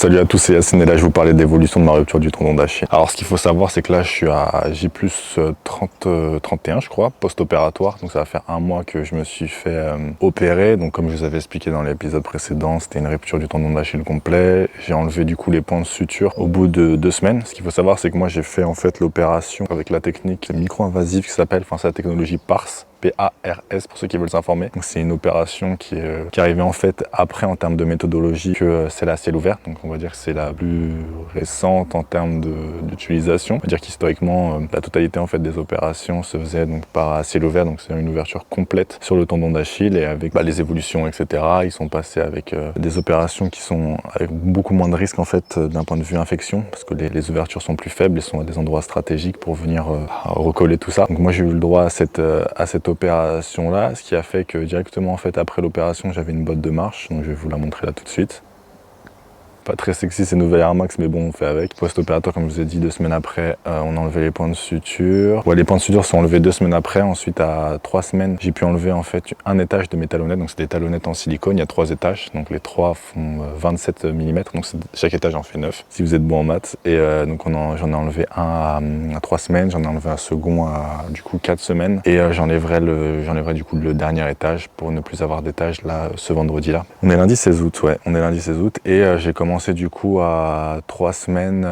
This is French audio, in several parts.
Salut à tous, c'est Yacine et là je vais vous parler d'évolution de ma rupture du tendon d'Achille. Alors ce qu'il faut savoir c'est que là je suis à J+31 je crois, post-opératoire. Donc ça va faire un mois que je me suis fait opérer. Donc comme je vous avais expliqué dans l'épisode précédent, c'était une rupture du tendon d'Achille complet. J'ai enlevé du coup les points de suture au bout de 2 semaines. Ce qu'il faut savoir c'est que moi j'ai fait en fait l'opération avec la technique micro-invasive qui s'appelle, enfin c'est la technologie PARS. PARS pour ceux qui veulent s'informer. Donc c'est une opération qui arrivait en fait après en termes de méthodologie que celle à ciel ouvert. Donc on va dire que c'est la plus récente en termes d'utilisation. On va dire qu'historiquement la totalité en fait des opérations se faisait donc par ciel ouvert. Donc c'est une ouverture complète sur le tendon d'Achille et avec les évolutions etc. Ils sont passés avec des opérations qui sont avec beaucoup moins de risques en fait d'un point de vue infection parce que les ouvertures sont plus faibles et sont à des endroits stratégiques pour venir recoller tout ça. Donc moi j'ai eu le droit à cette opération là, ce qui a fait que directement en fait après l'opération j'avais une botte de marche, donc je vais vous la montrer là tout de suite. Pas très sexy ces nouvelles Air Max mais bon on fait avec. Post-opératoire comme je vous ai dit 2 semaines après on a enlevé les points de suture. Ouais, les points de suture sont enlevés 2 semaines après. Ensuite à 3 semaines j'ai pu enlever en fait un étage de mes talonnettes. Donc c'est des talonnettes en silicone, il y a 3 étages. Donc les 3 font 27 mm. Donc chaque étage en fait 9 si vous êtes bon en maths. Et donc j'en ai enlevé un à 3 semaines, j'en ai enlevé un second à du coup 4 semaines. Et j'enlèverai du coup le dernier étage pour ne plus avoir d'étage là ce vendredi là. On est lundi 16 août, ouais, on est lundi 16 août et j'ai commencé du coup à 3 semaines,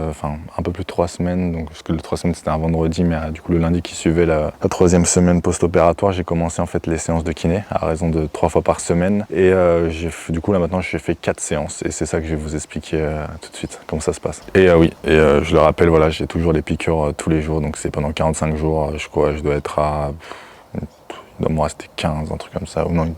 enfin un peu plus de 3 semaines, donc parce que le 3 semaines c'était un vendredi, mais du coup le lundi qui suivait la 3e semaine post-opératoire, j'ai commencé en fait les séances de kiné à raison de 3 fois par semaine et du coup là maintenant j'ai fait 4 séances et c'est ça que je vais vous expliquer tout de suite comment ça se passe. Et oui, je le rappelle, voilà, j'ai toujours les piqûres tous les jours, donc c'est pendant 45 jours, je dois être à, il doit me rester 15, un truc comme ça, ou non.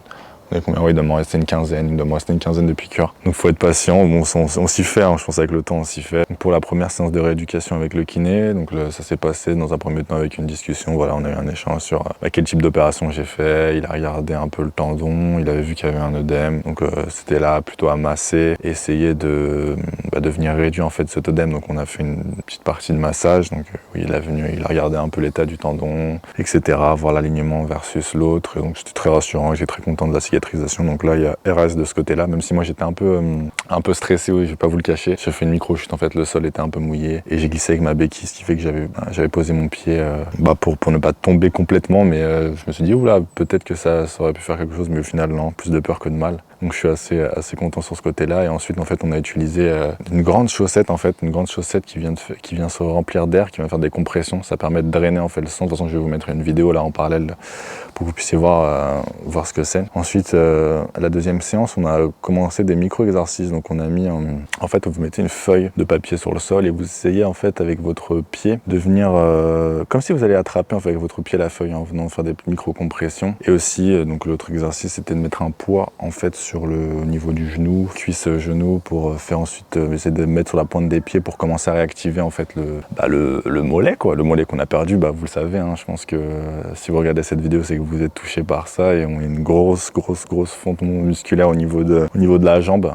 Oui, il doit m'en rester une quinzaine, de piqûres. Donc faut être patient, bon, on s'y fait, hein, je pense avec le temps on s'y fait. Donc, pour la première séance de rééducation avec le kiné, donc ça s'est passé dans un premier temps avec une discussion, voilà, on a eu un échange sur quel type d'opération j'ai fait, il a regardé un peu le tendon, il avait vu qu'il y avait un œdème, donc c'était là plutôt à masser, essayer de venir réduire en fait cet œdème, donc on a fait une petite partie de massage, donc oui, il a regardé un peu l'état du tendon, etc., voir l'alignement versus l'autre, donc c'était très rassurant, j'étais très content de la cicatrisation. Donc là il y a RS de ce côté là, même si moi j'étais un peu stressé, oui, je vais pas vous le cacher. J'ai fait une micro chute en fait, le sol était un peu mouillé et j'ai glissé avec ma béquille, ce qui fait que j'avais posé mon pied pour ne pas tomber complètement, mais je me suis dit oula, peut-être que ça aurait pu faire quelque chose, mais au final non, plus de peur que de mal. Donc je suis assez content sur ce côté-là. Et ensuite en fait on a utilisé une grande chaussette qui vient se remplir d'air, qui va faire des compressions. Ça permet de drainer en fait le sang. De toute façon je vais vous mettre une vidéo là en parallèle pour que vous puissiez voir ce que c'est. Ensuite à la 2e séance on a commencé des micro-exercices. Donc on a mis en fait vous mettez une feuille de papier sur le sol et vous essayez en fait avec votre pied de venir comme si vous allez attraper en fait avec votre pied la feuille en venant faire des micro-compressions. Et aussi donc l'autre exercice c'était de mettre un poids en fait sur au niveau du genou, cuisse genou, pour faire ensuite essayer de mettre sur la pointe des pieds pour commencer à réactiver en fait le mollet quoi, le mollet qu'on a perdu, vous le savez, hein, je pense que si vous regardez cette vidéo c'est que vous êtes touché par ça et on a une grosse fonte musculaire au niveau de la jambe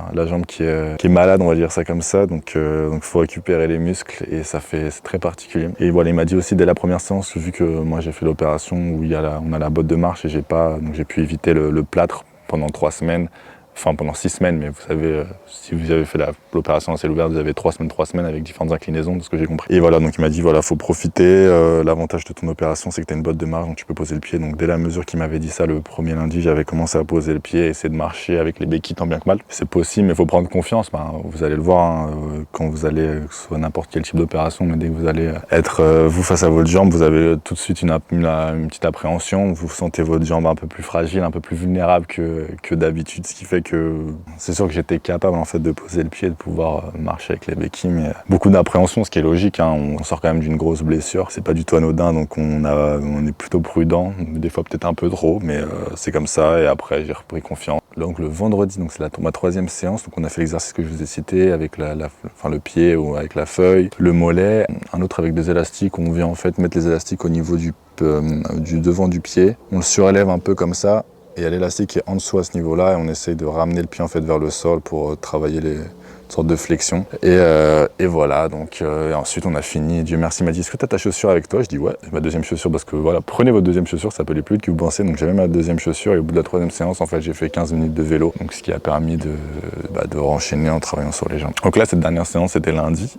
qui est malade, on va dire ça comme ça, donc faut récupérer les muscles et c'est très particulier. Et voilà, il m'a dit aussi dès la première séance, vu que moi j'ai fait l'opération où on a la botte de marche et j'ai pu éviter le plâtre pendant 3 semaines, enfin pendant 6 semaines, mais vous savez, si vous avez fait l'opération à ciel ouvert, vous avez 3 semaines avec différentes inclinaisons, de ce que j'ai compris. Et voilà, donc il m'a dit, voilà, faut profiter, l'avantage de ton opération, c'est que tu as une botte de marche, donc tu peux poser le pied. Donc dès la mesure qu'il m'avait dit ça, le premier lundi, j'avais commencé à poser le pied, essayer de marcher avec les béquilles tant bien que mal. C'est possible, mais il faut prendre confiance, vous allez le voir, hein, quand vous allez, que ce soit n'importe quel type d'opération, mais dès que vous allez être vous face à votre jambe, vous avez tout de suite une petite appréhension, vous sentez votre jambe un peu plus fragile, un peu plus vulnérable que d'habitude, ce qui fait que c'est sûr que j'étais capable en fait de poser le pied, de pouvoir marcher avec les béquilles, mais beaucoup d'appréhension, ce qui est logique, hein. On sort quand même d'une grosse blessure, c'est pas du tout anodin, donc on est plutôt prudent, des fois peut-être un peu trop, mais c'est comme ça. Et après j'ai repris confiance. Donc le vendredi, donc c'est ma 3e séance, donc on a fait l'exercice que je vous ai cité avec le pied ou avec la feuille, le mollet, un autre avec des élastiques, on vient en fait mettre les élastiques au niveau du devant du pied, on le surélève un peu comme ça. Et il y a l'élastique qui est en dessous à ce niveau-là et on essaye de ramener le pied en fait vers le sol pour travailler sorte de flexion. Et voilà, donc et ensuite on a fini. Dieu merci, il m'a dit est-ce que tu as ta chaussure avec toi? Je dis ouais, ma deuxième chaussure, parce que voilà, prenez votre deuxième chaussure, ça peut aller plus vite que vous pensez. Donc j'avais ma deuxième chaussure et au bout de la troisième séance, en fait, j'ai fait 15 minutes de vélo, donc ce qui a permis de renchaîner en travaillant sur les jambes. Donc là, cette dernière séance, c'était lundi.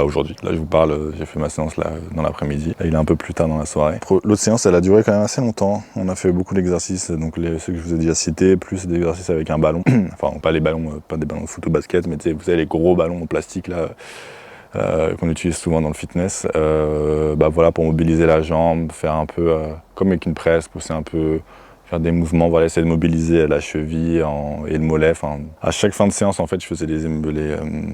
Aujourd'hui. Là, je vous parle, j'ai fait ma séance là dans l'après-midi. Il est un peu plus tard dans la soirée. L'autre séance, elle a duré quand même assez longtemps. On a fait beaucoup d'exercices, donc ceux que je vous ai déjà cités, plus des exercices avec un ballon. Enfin, pas des ballons de foot ou basket, mais vous savez, les gros ballons en plastique là. Qu'on utilise souvent dans le fitness, voilà, pour mobiliser la jambe, faire un peu comme avec une presse, pousser un peu, faire des mouvements, voilà, essayer de mobiliser la cheville et le mollet. Enfin, à chaque fin de séance, en fait, je faisais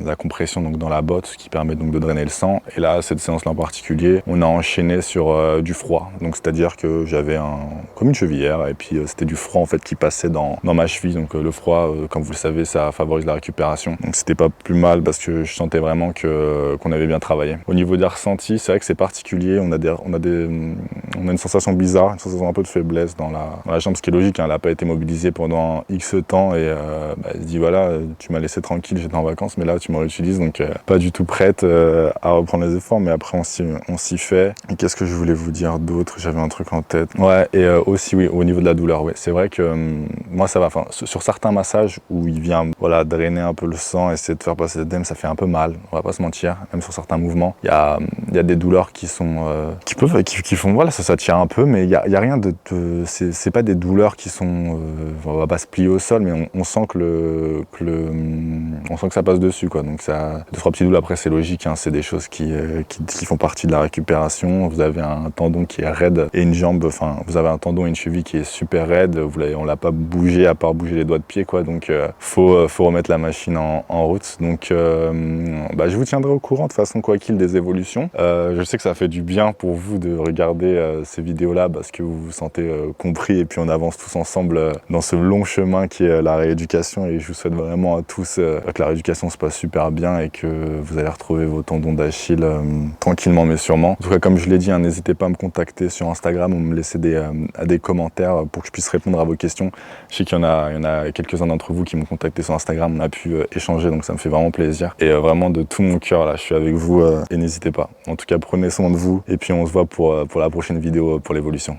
la compression donc dans la botte, ce qui permet donc de drainer le sang. Et là, cette séance-là en particulier, on a enchaîné sur du froid. Donc, c'est-à-dire que j'avais comme une chevillère, et puis c'était du froid en fait qui passait dans ma cheville. Donc, le froid, comme vous le savez, ça favorise la récupération. Donc, c'était pas plus mal parce que je sentais vraiment qu'on avait bien travaillé. Au niveau des ressentis, c'est vrai que c'est particulier. On a une sensation bizarre, une sensation un peu de faiblesse dans la jambe, ce qui est logique, hein, elle n'a pas été mobilisée pendant X temps et elle se dit voilà, tu m'as laissé tranquille, j'étais en vacances, mais là tu me réutilises, donc pas du tout prête à reprendre les efforts, mais après on s'y fait. Et qu'est-ce que je voulais vous dire d'autre? J'avais un truc en tête. Ouais, et aussi oui, au niveau de la douleur, ouais, c'est vrai que moi ça va, enfin, sur certains massages où il vient drainer un peu le sang, essayer de faire passer l'œdème, ça fait un peu mal, on va pas se mentir, même sur certains mouvements. Il y a des douleurs qui font, voilà, ça tire un peu, mais il y a rien c'est pas des douleurs qui sont, on va pas se plier au sol, mais on sent on sent que ça passe dessus, quoi. Donc ça, 2-3 petits douleurs, après c'est logique, hein, c'est des choses qui font partie de la récupération. Vous avez un tendon qui est raide et une jambe, enfin vous avez un tendon et une cheville qui est super raide, on l'a pas bougé à part bouger les doigts de pied, quoi. Donc faut remettre la machine en route. Donc je vous tiendrai au courant de façon quoi qu'il des évolutions. Je sais que ça fait du bien pour vous de regarder ces vidéos là parce que vous vous sentez compris et puis on avance tous ensemble dans ce long chemin qui est la rééducation, et je vous souhaite vraiment à tous que la rééducation se passe super bien et que vous allez retrouver vos tendons d'Achille tranquillement mais sûrement. En tout cas, comme je l'ai dit, hein, n'hésitez pas à me contacter sur Instagram ou me laisser des commentaires pour que je puisse répondre à vos questions. Je sais qu'il y en a quelques-uns d'entre vous qui m'ont contacté sur Instagram, on a pu échanger, donc ça me fait vraiment plaisir. Et vraiment de tout mon cœur, là, je suis avec vous et n'hésitez pas. En tout cas, prenez soin de vous et puis on se voit pour la prochaine vidéo pour l'évolution.